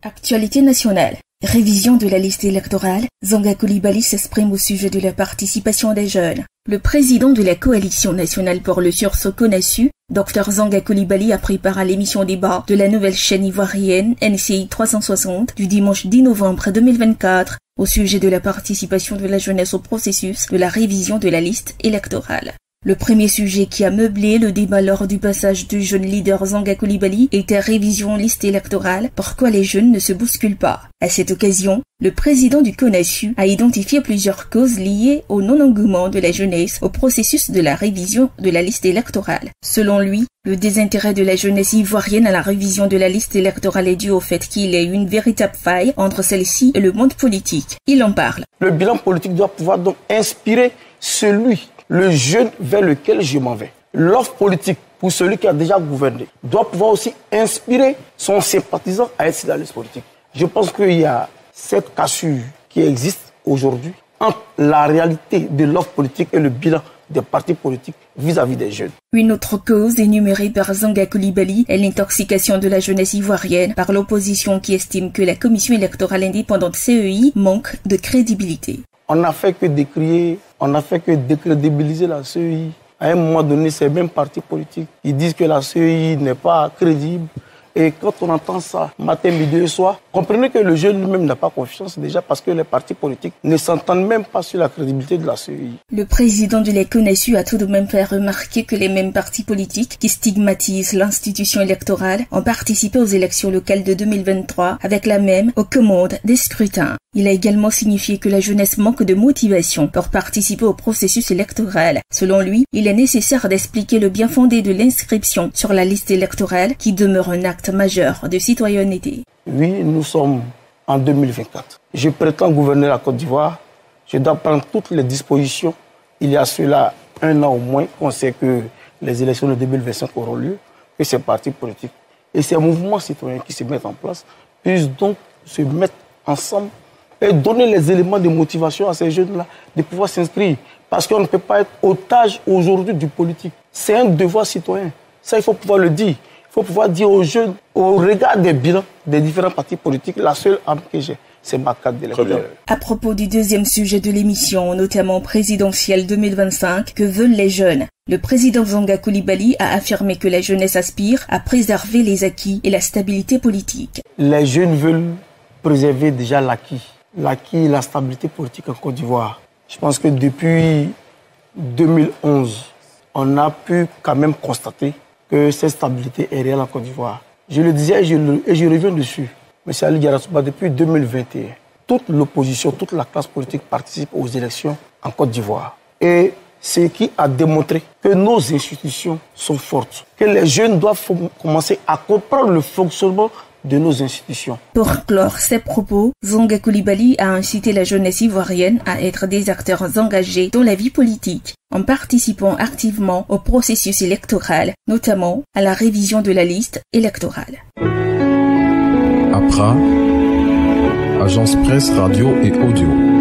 Actualité nationale. Révision de la liste électorale. Zanga Coulibaly s'exprime au sujet de la participation des jeunes. Le président de la Coalition nationale pour le sursaut CONASU, Dr Zanga Coulibaly, a préparé l'émission débat de la nouvelle chaîne ivoirienne NCI 360 du dimanche 10 novembre 2024 au sujet de la participation de la jeunesse au processus de la révision de la liste électorale. Le premier sujet qui a meublé le débat lors du passage du jeune leader Zanga Coulibaly était révision liste électorale, pourquoi les jeunes ne se bousculent pas. À cette occasion, le président du CONASU a identifié plusieurs causes liées au non-engouement de la jeunesse au processus de la révision de la liste électorale. Selon lui, le désintérêt de la jeunesse ivoirienne à la révision de la liste électorale est dû au fait qu'il y a une véritable faille entre celle-ci et le monde politique. Il en parle. Le bilan politique doit pouvoir donc inspirer le jeune vers lequel je m'en vais. L'offre politique pour celui qui a déjà gouverné doit pouvoir aussi inspirer son sympathisant à être sur la liste politique. Je pense qu'il y a cette cassure qui existe aujourd'hui entre la réalité de l'offre politique et le bilan des partis politiques vis-à-vis des jeunes. Une autre cause énumérée par Zanga Coulibaly est l'intoxication de la jeunesse ivoirienne par l'opposition qui estime que la commission électorale indépendante CEI manque de crédibilité. On n'a fait que décrier, on n'a fait que décrédibiliser la CEI. À un moment donné, ces mêmes partis politiques, ils disent que la CEI n'est pas crédible. Et quand on entend ça, matin, midi et soir, comprenez que le jeune lui-même n'a pas confiance déjà parce que les partis politiques ne s'entendent même pas sur la crédibilité de la CEI. Le président de la CONASU a tout de même fait remarquer que les mêmes partis politiques qui stigmatisent l'institution électorale ont participé aux élections locales de 2023 avec la même aux commandes des scrutins. Il a également signifié que la jeunesse manque de motivation pour participer au processus électoral. Selon lui, il est nécessaire d'expliquer le bien fondé de l'inscription sur la liste électorale qui demeure un acte majeur de citoyenneté. Oui, nous sommes en 2024. Je prétends gouverner la Côte d'Ivoire. Je dois prendre toutes les dispositions. Il y a cela un an au moins qu'on sait que les élections de 2025 auront lieu, que ces partis politiques et ces mouvements citoyens qui se mettent en place puissent donc se mettre ensemble et donner les éléments de motivation à ces jeunes-là de pouvoir s'inscrire. Parce qu'on ne peut pas être otage aujourd'hui du politique. C'est un devoir citoyen. Ça, il faut pouvoir le dire. Il faut pouvoir dire aux jeunes, au regard des bilans des différents partis politiques, la seule arme que j'ai, c'est ma carte d'électeur. À propos du deuxième sujet de l'émission, notamment présidentielle 2025, que veulent les jeunes? Le président Zanga Coulibaly a affirmé que la jeunesse aspire à préserver les acquis et la stabilité politique. Les jeunes veulent préserver déjà l'acquis et la stabilité politique en Côte d'Ivoire. Je pense que depuis 2011, on a pu quand même constater que cette stabilité est réelle en Côte d'Ivoire. Je le disais et je reviens dessus. M. Ali Diarra-Souba, depuis 2021, toute l'opposition, toute la classe politique participe aux élections en Côte d'Ivoire. Et ce qui a démontré que nos institutions sont fortes, que les jeunes doivent commencer à comprendre le fonctionnement de nos institutions. Pour clore ses propos, Zanga Coulibaly a incité la jeunesse ivoirienne à être des acteurs engagés dans la vie politique, en participant activement au processus électoral, notamment à la révision de la liste électorale. APRA, Agence Presse Radio et Audio.